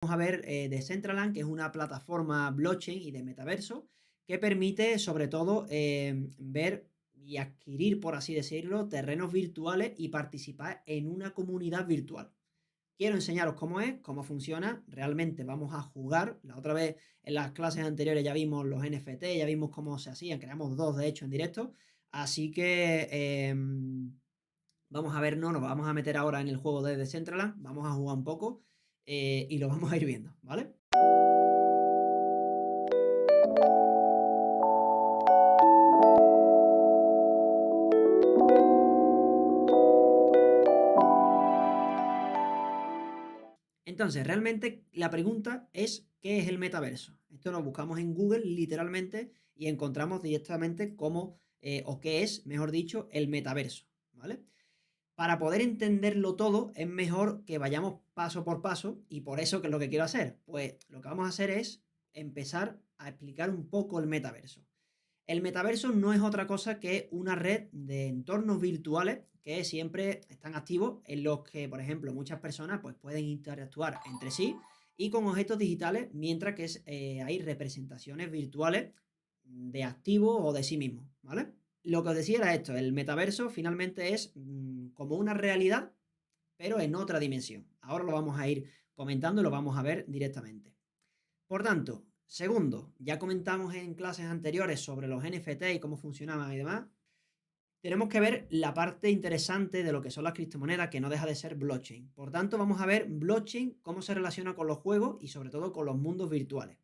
Vamos a ver Decentraland, que es una plataforma blockchain y de metaverso que permite sobre todo ver y adquirir, por así decirlo, terrenos virtuales y participar en una comunidad virtual. Quiero enseñaros cómo es, cómo funciona. Realmente vamos a jugar. La otra vez en las clases anteriores ya vimos los NFT, ya vimos cómo se hacían. Creamos dos, de hecho, en directo. Así que vamos a ver, no nos vamos a meter ahora en el juego de Decentraland. Vamos a jugar un poco y lo vamos a ir viendo, ¿vale? Entonces, realmente la pregunta es, ¿qué es el metaverso? Esto lo buscamos en Google literalmente y encontramos directamente cómo, o qué es, mejor dicho, el metaverso, ¿vale? Para poder entenderlo todo es mejor que vayamos paso por paso y por eso, ¿qué es lo que quiero hacer? Pues lo que vamos a hacer es empezar a explicar un poco el metaverso. El metaverso no es otra cosa que una red de entornos virtuales que siempre están activos, en los que, por ejemplo, muchas personas pues, pueden interactuar entre sí y con objetos digitales, mientras que hay representaciones virtuales de activos o de sí mismos, ¿vale? Lo que os decía era esto, el metaverso finalmente es como una realidad, pero en otra dimensión. Ahora lo vamos a ir comentando y lo vamos a ver directamente. Por tanto, segundo, ya comentamos en clases anteriores sobre los NFT y cómo funcionaban y demás. Tenemos que ver la parte interesante de lo que son las criptomonedas, que no deja de ser blockchain. Por tanto, vamos a ver blockchain, cómo se relaciona con los juegos y sobre todo con los mundos virtuales.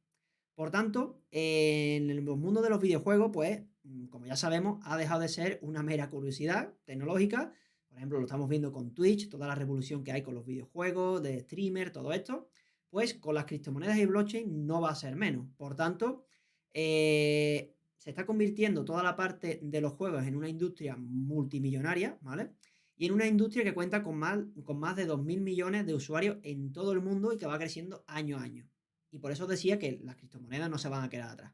Por tanto, en el mundo de los videojuegos, pues, como ya sabemos, ha dejado de ser una mera curiosidad tecnológica. Por ejemplo, lo estamos viendo con Twitch, toda la revolución que hay con los videojuegos, de streamer, todo esto. Pues con las criptomonedas y blockchain no va a ser menos. Por tanto, se está convirtiendo toda la parte de los juegos en una industria multimillonaria, ¿vale? Y en una industria que cuenta con más de 2.000 millones de usuarios en todo el mundo y que va creciendo año a año. Y por eso os decía que las criptomonedas no se van a quedar atrás.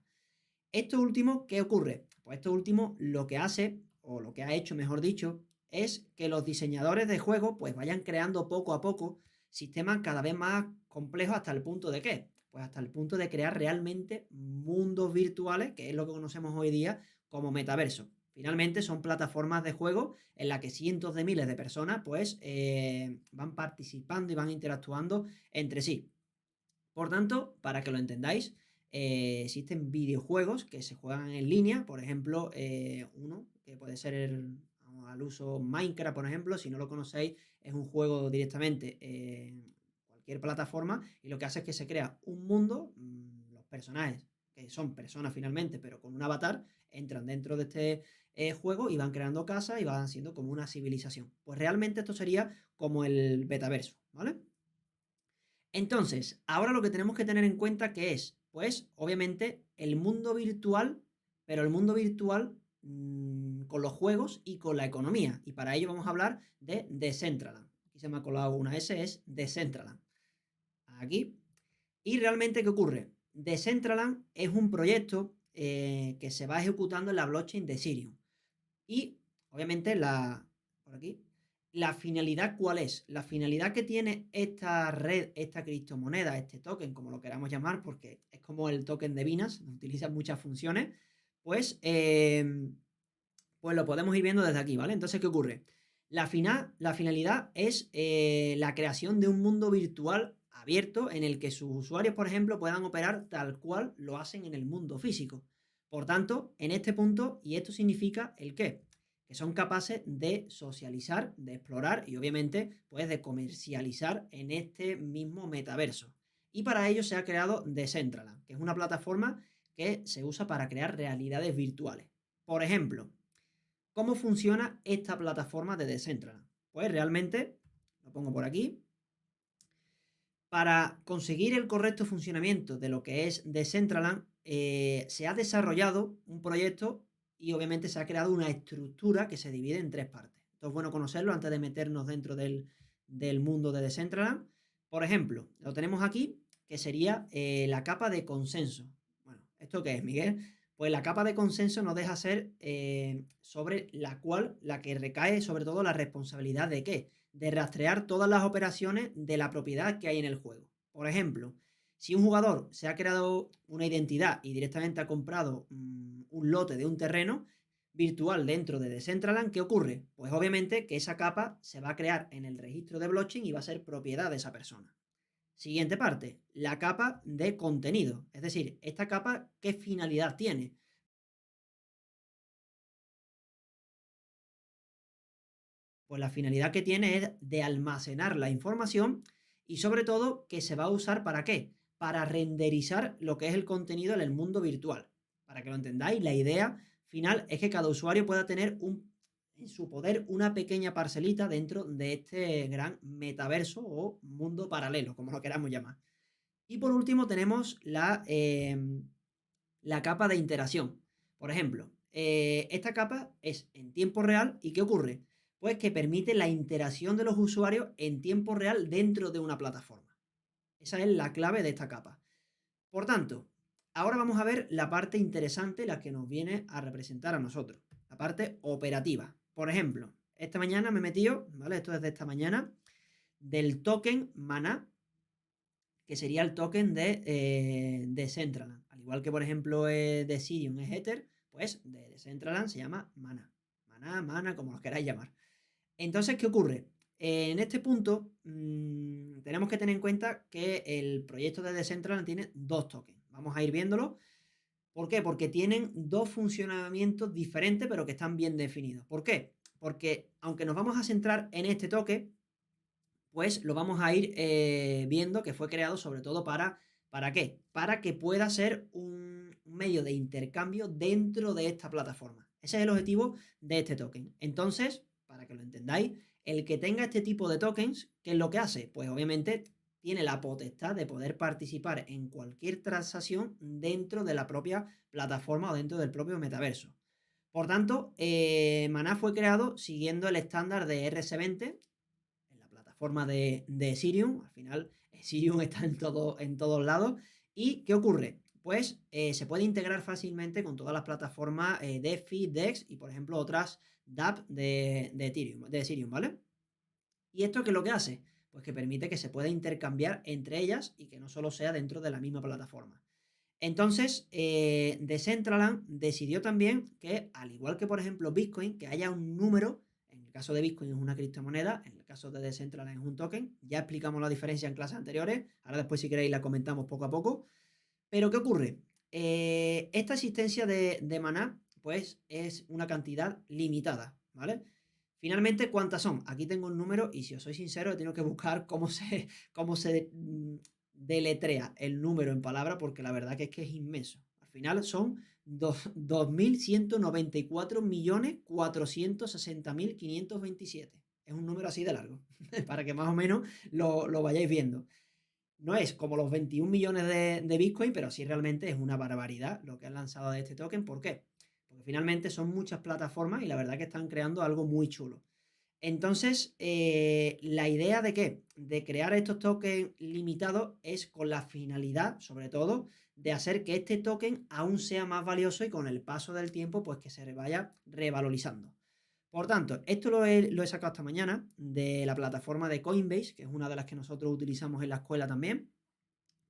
Esto último, ¿qué ocurre? Pues esto último lo que hace, o lo que ha hecho, mejor dicho, es que los diseñadores de juegos pues vayan creando poco a poco sistemas cada vez más complejos hasta el punto de qué? Pues hasta el punto de crear realmente mundos virtuales, que es lo que conocemos hoy día como metaverso. Finalmente son plataformas de juego en las que cientos de miles de personas pues van participando y van interactuando entre sí. Por tanto, para que lo entendáis, existen videojuegos que se juegan en línea, por ejemplo, uno que puede ser al uso Minecraft, por ejemplo, si no lo conocéis, es un juego directamente en cualquier plataforma y lo que hace es que se crea un mundo, los personajes, que son personas finalmente, pero con un avatar, entran dentro de este juego y van creando casas y van siendo como una civilización. Pues realmente esto sería como el metaverso, ¿vale? Entonces, ahora lo que tenemos que tener en cuenta que es, pues, obviamente, el mundo virtual, pero el mundo virtual con los juegos y con la economía. Y para ello vamos a hablar de Decentraland. Aquí se me ha colado una S, es Decentraland. Aquí. Y realmente, ¿qué ocurre? Decentraland es un proyecto que se va ejecutando en la blockchain de Ethereum. Y, obviamente, por aquí, ¿la finalidad cuál es? La finalidad que tiene esta red, esta criptomoneda, este token, como lo queramos llamar, porque es como el token de Binance, utiliza muchas funciones, pues, pues lo podemos ir viendo desde aquí, ¿vale? Entonces, ¿qué ocurre? La finalidad es la creación de un mundo virtual abierto en el que sus usuarios, por ejemplo, puedan operar tal cual lo hacen en el mundo físico. Por tanto, en este punto, y esto significa el qué, que son capaces de socializar, de explorar y obviamente pues de comercializar en este mismo metaverso. Y para ello se ha creado Decentraland, que es una plataforma que se usa para crear realidades virtuales. Por ejemplo, ¿cómo funciona esta plataforma de Decentraland? Pues realmente, lo pongo por aquí, para conseguir el correcto funcionamiento de lo que es Decentraland, se ha desarrollado un proyecto y obviamente se ha creado una estructura que se divide en tres partes. Esto es bueno conocerlo antes de meternos dentro del mundo de Decentraland. Por ejemplo, lo tenemos aquí, que sería la capa de consenso. Bueno, ¿esto qué es, Miguel? Pues la capa de consenso no deja ser sobre la que recae sobre todo la responsabilidad de qué, de rastrear todas las operaciones de la propiedad que hay en el juego. Por ejemplo, si un jugador se ha creado una identidad y directamente ha comprado un lote de un terreno virtual dentro de Decentraland, ¿qué ocurre? Pues obviamente que esa capa se va a crear en el registro de blockchain y va a ser propiedad de esa persona. Siguiente parte, la capa de contenido. Es decir, esta capa, ¿qué finalidad tiene? Pues la finalidad que tiene es de almacenar la información y sobre todo que se va a usar ¿para qué? Para renderizar lo que es el contenido en el mundo virtual. Para que lo entendáis, la idea final es que cada usuario pueda tener en su poder una pequeña parcelita dentro de este gran metaverso o mundo paralelo, como lo queramos llamar. Y por último tenemos la capa de interacción. Por ejemplo, esta capa es en tiempo real y ¿qué ocurre? Pues que permite la interacción de los usuarios en tiempo real dentro de una plataforma. Esa es la clave de esta capa. Por tanto, ahora vamos a ver la parte interesante, la que nos viene a representar a nosotros, la parte operativa. Por ejemplo, esta mañana me he metido, ¿vale? Esto es de esta mañana, del token Mana, que sería el token de Decentraland. Al igual que, por ejemplo, de Ethereum es Ether, pues de Decentraland se llama Mana. Mana, como lo queráis llamar. Entonces, ¿qué ocurre? En este punto tenemos que tener en cuenta que el proyecto de Decentraland tiene dos tokens. Vamos a ir viéndolo. ¿Por qué? Porque tienen dos funcionamientos diferentes, pero que están bien definidos. ¿Por qué? Porque aunque nos vamos a centrar en este token, pues lo vamos a ir viendo que fue creado sobre todo ¿para qué? Para que pueda ser un medio de intercambio dentro de esta plataforma. Ese es el objetivo de este token. Entonces, para que lo entendáis, el que tenga este tipo de tokens, ¿qué es lo que hace? Pues obviamente tiene la potestad de poder participar en cualquier transacción dentro de la propia plataforma o dentro del propio metaverso. Por tanto, Mana fue creado siguiendo el estándar de RC20 en la plataforma de Ethereum. Al final, Ethereum está en todos lados. ¿Y qué ocurre? Pues se puede integrar fácilmente con todas las plataformas DeFi, DEX y, por ejemplo, otras DApp de Ethereum, ¿vale? ¿Y esto qué es lo que hace? Pues que permite que se pueda intercambiar entre ellas y que no solo sea dentro de la misma plataforma. Entonces, Decentraland decidió también que, al igual que por ejemplo Bitcoin, que haya un número, en el caso de Bitcoin es una criptomoneda, en el caso de Decentraland es un token, ya explicamos la diferencia en clases anteriores, ahora después si queréis la comentamos poco a poco, pero ¿qué ocurre? Esta existencia de maná, pues es una cantidad limitada, ¿vale? Finalmente, ¿cuántas son? Aquí tengo un número y si os soy sincero, he tenido que buscar cómo se deletrea el número en palabra porque la verdad que es inmenso. Al final son 2.194.460.527. Es un número así de largo, para que más o menos lo vayáis viendo. No es como los 21 millones de Bitcoin, pero sí realmente es una barbaridad lo que han lanzado de este token. ¿Por qué? Porque finalmente son muchas plataformas y la verdad que están creando algo muy chulo. Entonces, la idea de qué? De crear estos tokens limitados es con la finalidad, sobre todo, de hacer que este token aún sea más valioso y con el paso del tiempo, pues que se vaya revalorizando. Por tanto, esto lo he sacado esta mañana de la plataforma de Coinbase, que es una de las que nosotros utilizamos en la escuela también.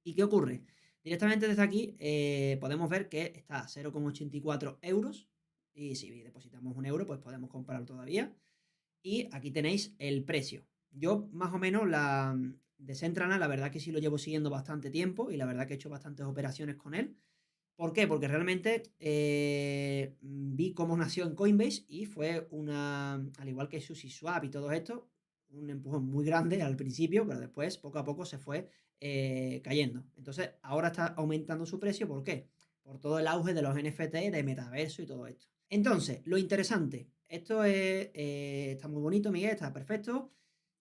¿Y qué ocurre? Directamente desde aquí podemos ver que está a 0,84 euros. Y si depositamos un euro, pues podemos comprar todavía. Y aquí tenéis el precio. Yo más o menos la Decentraland, la verdad que sí lo llevo siguiendo bastante tiempo y la verdad que he hecho bastantes operaciones con él. ¿Por qué? Porque realmente vi cómo nació en Coinbase y fue al igual que SushiSwap y todo esto, un empujón muy grande al principio, pero después poco a poco se fue cayendo. Entonces ahora está aumentando su precio. ¿Por qué? Por todo el auge de los NFT, de metaverso y todo esto. Entonces, lo interesante, esto está muy bonito, Miguel, está perfecto.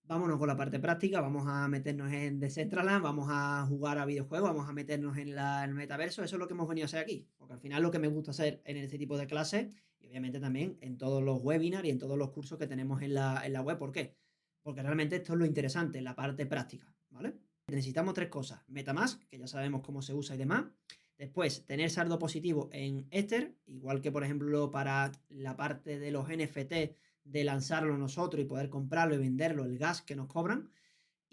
Vámonos con la parte práctica, vamos a meternos en Decentraland, vamos a jugar a videojuegos, vamos a meternos en el metaverso, eso es lo que hemos venido a hacer aquí, porque al final lo que me gusta hacer en este tipo de clases, y obviamente también en todos los webinars y en todos los cursos que tenemos en la web, ¿por qué? Porque realmente esto es lo interesante, la parte práctica, ¿vale? Necesitamos tres cosas, MetaMask, que ya sabemos cómo se usa y demás, después tener saldo positivo en Ether, igual que por ejemplo para la parte de los NFT, de lanzarlo nosotros y poder comprarlo y venderlo, el gas que nos cobran.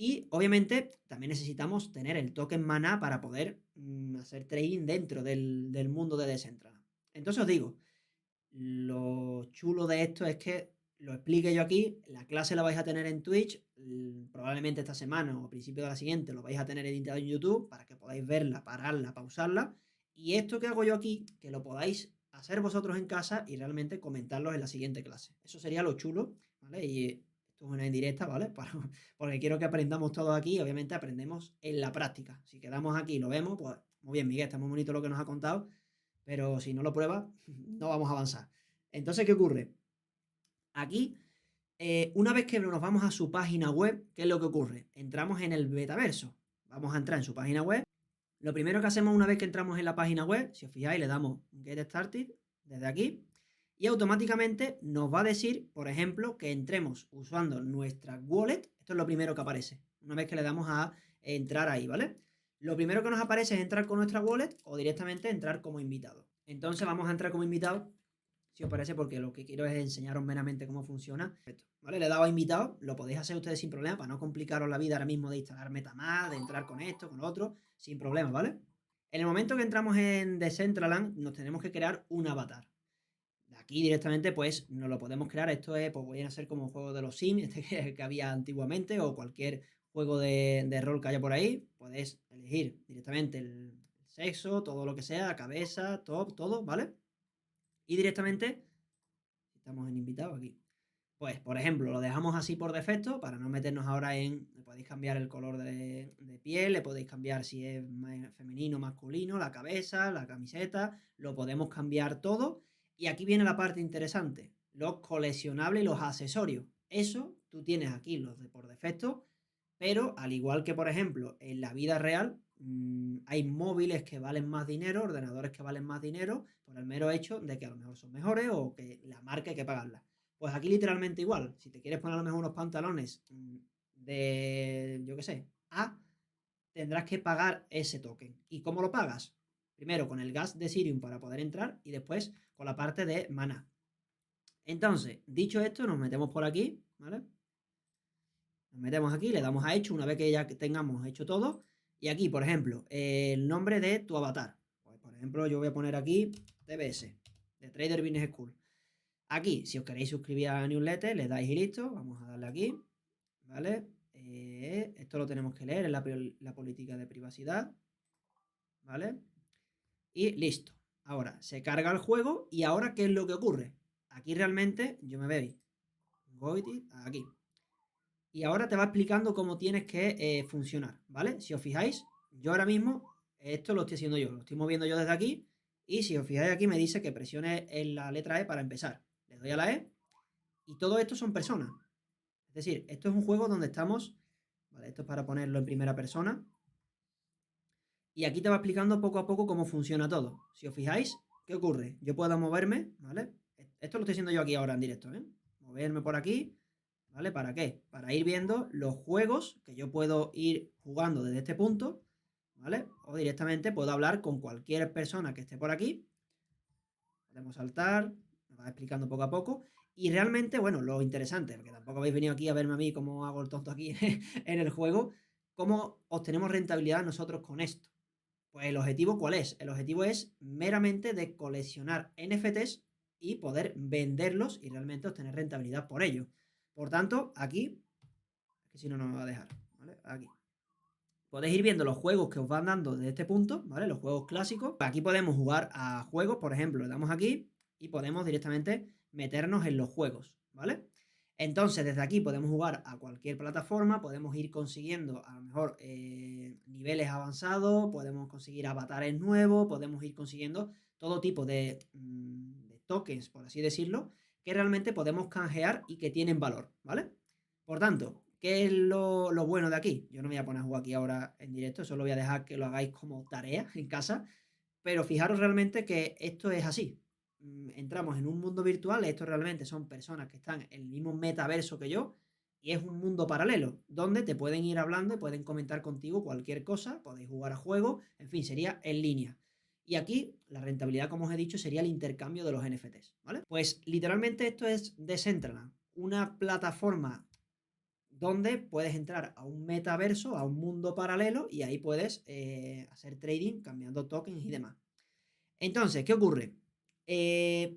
Y obviamente también necesitamos tener el token maná para poder hacer trading dentro del mundo de Decentraland. Entonces os digo, lo chulo de esto es que lo explique yo aquí, la clase la vais a tener en Twitch, probablemente esta semana o a principio de la siguiente lo vais a tener editado en YouTube para que podáis verla, pararla, pausarla. Y esto que hago yo aquí, que lo podáis hacer vosotros en casa y realmente comentarlo en la siguiente clase. Eso sería lo chulo, ¿vale? Y esto es una indirecta, ¿vale? Porque quiero que aprendamos todos aquí y obviamente aprendemos en la práctica. Si quedamos aquí y lo vemos, pues muy bien, Miguel, está muy bonito lo que nos ha contado, pero si no lo pruebas, no vamos a avanzar. Entonces, ¿qué ocurre? Aquí, una vez que nos vamos a su página web, ¿qué es lo que ocurre? Entramos en el metaverso. Vamos a entrar en su página web. Lo primero que hacemos una vez que entramos en la página web, si os fijáis, le damos Get Started desde aquí y automáticamente nos va a decir, por ejemplo, que entremos usando nuestra wallet. Esto es lo primero que aparece, una vez que le damos a entrar ahí, ¿vale? Lo primero que nos aparece es entrar con nuestra wallet o directamente entrar como invitado. Entonces vamos a entrar como invitado, si os parece, porque lo que quiero es enseñaros meramente cómo funciona. ¿Vale? Le he dado a invitado, lo podéis hacer ustedes sin problema para no complicaros la vida ahora mismo de instalar MetaMask, de entrar con esto, con lo otro, sin problema, ¿vale? En el momento que entramos en Decentraland, nos tenemos que crear un avatar. De aquí directamente, pues, nos lo podemos crear. Esto es, pues, voy a hacer como un juego de los Sims, que había antiguamente, o cualquier juego de rol que haya por ahí. Podéis elegir directamente el sexo, todo lo que sea, cabeza, top, todo, ¿vale? Y directamente, estamos en invitado aquí. Pues, por ejemplo, lo dejamos así por defecto para no meternos ahora en... Le podéis cambiar el color de piel, le podéis cambiar si es femenino, masculino, la cabeza, la camiseta, lo podemos cambiar todo. Y aquí viene la parte interesante, los coleccionables y los accesorios. Eso tú tienes aquí los de por defecto, pero al igual que, por ejemplo, en la vida real, hay móviles que valen más dinero, ordenadores que valen más dinero, por el mero hecho de que a lo mejor son mejores o que la marca hay que pagarla. Pues aquí literalmente igual. Si te quieres poner a lo mejor unos pantalones de, yo qué sé, A, tendrás que pagar ese token. ¿Y cómo lo pagas? Primero con el gas de Ethereum para poder entrar y después con la parte de mana. Entonces, dicho esto, nos metemos por aquí, ¿vale? Nos metemos aquí, le damos a hecho una vez que ya tengamos hecho todo. Y aquí, por ejemplo, el nombre de tu avatar. Pues, por ejemplo, yo voy a poner aquí TBS, de Trader Business School. Aquí, si os queréis suscribir a la newsletter, le dais y listo. Vamos a darle aquí, ¿vale? Esto lo tenemos que leer, es la política de privacidad, ¿vale? Y listo. Ahora, se carga el juego y ahora, ¿qué es lo que ocurre? Aquí realmente, yo me voy aquí. Y ahora te va explicando cómo tienes que funcionar, ¿vale? Si os fijáis, yo ahora mismo, esto lo estoy haciendo yo, lo estoy moviendo yo desde aquí. Y si os fijáis aquí me dice que presione en la letra E para empezar. Le doy a la E y todo esto son personas. Es decir, esto es un juego donde estamos, ¿vale? Esto es para ponerlo en primera persona. Y aquí te va explicando poco a poco cómo funciona todo. Si os fijáis, ¿qué ocurre? Yo puedo moverme, ¿vale? Esto lo estoy haciendo yo aquí ahora en directo, ¿eh? Moverme por aquí, ¿vale? ¿Para qué? Para ir viendo los juegos que yo puedo ir jugando desde este punto, ¿vale? O directamente puedo hablar con cualquier persona que esté por aquí. Podemos saltar, me va explicando poco a poco. Y realmente, bueno, lo interesante, porque tampoco habéis venido aquí a verme a mí cómo hago el tonto aquí en el juego, cómo obtenemos rentabilidad nosotros con esto. Pues el objetivo, ¿cuál es? El objetivo es meramente de coleccionar NFTs y poder venderlos y realmente obtener rentabilidad por ello. Por tanto, aquí, es que si no, no me va a dejar, ¿vale? Aquí. Podéis ir viendo los juegos que os van dando desde este punto, ¿vale? Los juegos clásicos. Aquí podemos jugar a juegos, por ejemplo, le damos aquí y podemos directamente meternos en los juegos, ¿vale? Entonces, desde aquí podemos jugar a cualquier plataforma, podemos ir consiguiendo a lo mejor niveles avanzados, podemos conseguir avatares nuevos, podemos ir consiguiendo todo tipo de tokens, por así decirlo, que realmente podemos canjear y que tienen valor, ¿vale? Por tanto, ¿qué es lo bueno de aquí? Yo no me voy a poner a jugar aquí ahora en directo, eso lo voy a dejar que lo hagáis como tarea en casa, pero fijaros realmente que esto es así. Entramos en un mundo virtual, estos realmente son personas que están en el mismo metaverso que yo, y es un mundo paralelo, donde te pueden ir hablando y pueden comentar contigo cualquier cosa, podéis jugar a juegos, en fin, sería en línea. Y aquí la rentabilidad, como os he dicho, sería el intercambio de los NFTs, ¿vale? Pues literalmente esto es Decentraland, una plataforma donde puedes entrar a un metaverso, a un mundo paralelo, y ahí puedes hacer trading cambiando tokens y demás. Entonces, ¿qué ocurre?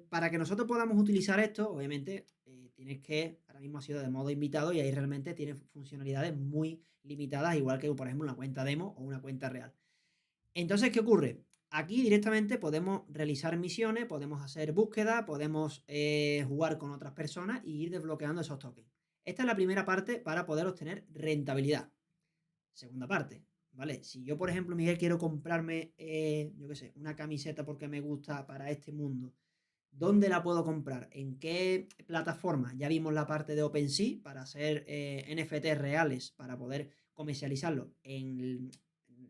Para que nosotros podamos utilizar esto, obviamente, tienes que, ahora mismo ha sido de modo invitado y ahí realmente tiene funcionalidades muy limitadas, igual que, por ejemplo, una cuenta demo o una cuenta real. Entonces, ¿qué ocurre? Aquí directamente podemos realizar misiones, podemos hacer búsqueda, podemos jugar con otras personas y ir desbloqueando esos tokens. Esta es la primera parte para poder obtener rentabilidad. Segunda parte, ¿vale? Si yo, por ejemplo, Miguel, quiero comprarme, yo qué sé, una camiseta porque me gusta para este mundo, ¿dónde la puedo comprar? ¿En qué plataforma? Ya vimos la parte de OpenSea para hacer NFT reales, para poder comercializarlo en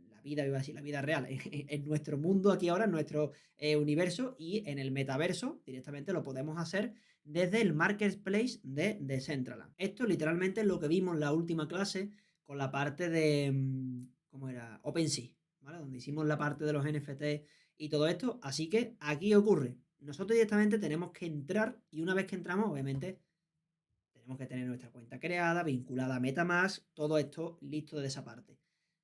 la vida, iba a decir la vida real, en nuestro mundo aquí ahora, en nuestro universo, y en el metaverso directamente lo podemos hacer desde el marketplace de Decentraland. Esto literalmente es lo que vimos en la última clase con la parte de, ¿cómo era? OpenSea, ¿vale? Donde hicimos la parte de los NFT y todo esto. Así que aquí ocurre. Nosotros directamente tenemos que entrar y una vez que entramos, obviamente, tenemos que tener nuestra cuenta creada, vinculada a MetaMask, todo esto listo de esa parte.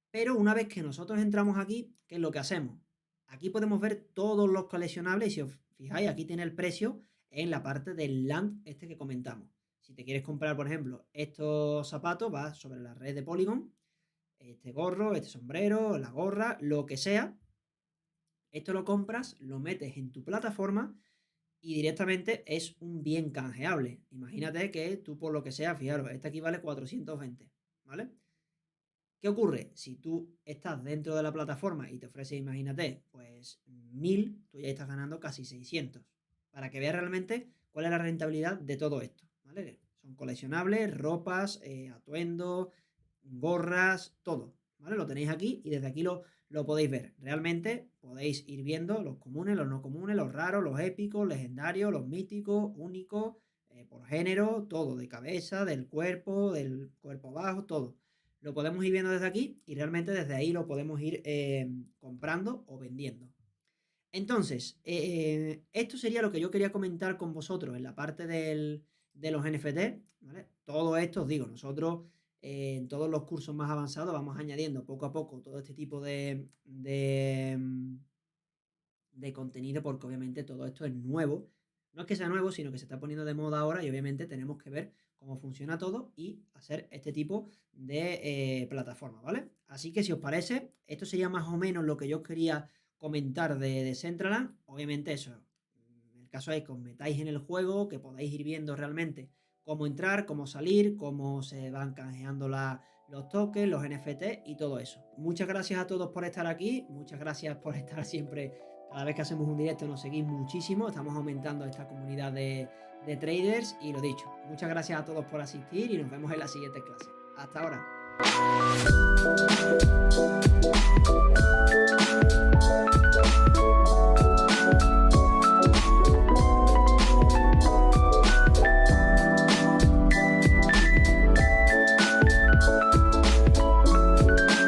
Pero una vez que nosotros entramos aquí, ¿qué es lo que hacemos? Aquí podemos ver todos los coleccionables y si os fijáis, aquí tiene el precio en la parte del land este que comentamos. Si te quieres comprar, por ejemplo, estos zapatos, vas sobre la red de Polygon, este gorro, este sombrero, la gorra, lo que sea. Esto lo compras, lo metes en tu plataforma y directamente es un bien canjeable. Imagínate que tú por lo que sea, fijaros, este aquí vale 420, ¿vale? ¿Qué ocurre? Si tú estás dentro de la plataforma y te ofrece, imagínate, pues 1000, tú ya estás ganando casi 600. Para que veas realmente cuál es la rentabilidad de todo esto, ¿vale? Son coleccionables, ropas, atuendos, gorras, todo, ¿vale? Lo tenéis aquí y desde aquí lo podéis ver. Realmente podéis ir viendo los comunes, los no comunes, los raros, los épicos, legendarios, los míticos, únicos, por género, todo, de cabeza, del cuerpo bajo, todo. Lo podemos ir viendo desde aquí y realmente desde ahí lo podemos ir comprando o vendiendo. Entonces, esto sería lo que yo quería comentar con vosotros en la parte de los NFT, ¿vale? Todo esto, os digo, nosotros en todos los cursos más avanzados vamos añadiendo poco a poco todo este tipo de contenido porque obviamente todo esto es nuevo. No es que sea nuevo, sino que se está poniendo de moda ahora y obviamente tenemos que ver cómo funciona todo y hacer este tipo de plataforma, ¿vale? Así que si os parece, esto sería más o menos lo que yo quería comentar de Decentraland. Obviamente eso, el caso es que os metáis en el juego, que podáis ir viendo realmente cómo entrar, cómo salir, cómo se van canjeando los tokens, los NFT y todo eso. Muchas gracias a todos por estar aquí, muchas gracias por estar siempre, cada vez que hacemos un directo nos seguís muchísimo, estamos aumentando esta comunidad de traders y lo dicho, muchas gracias a todos por asistir y nos vemos en la siguiente clase. Hasta ahora.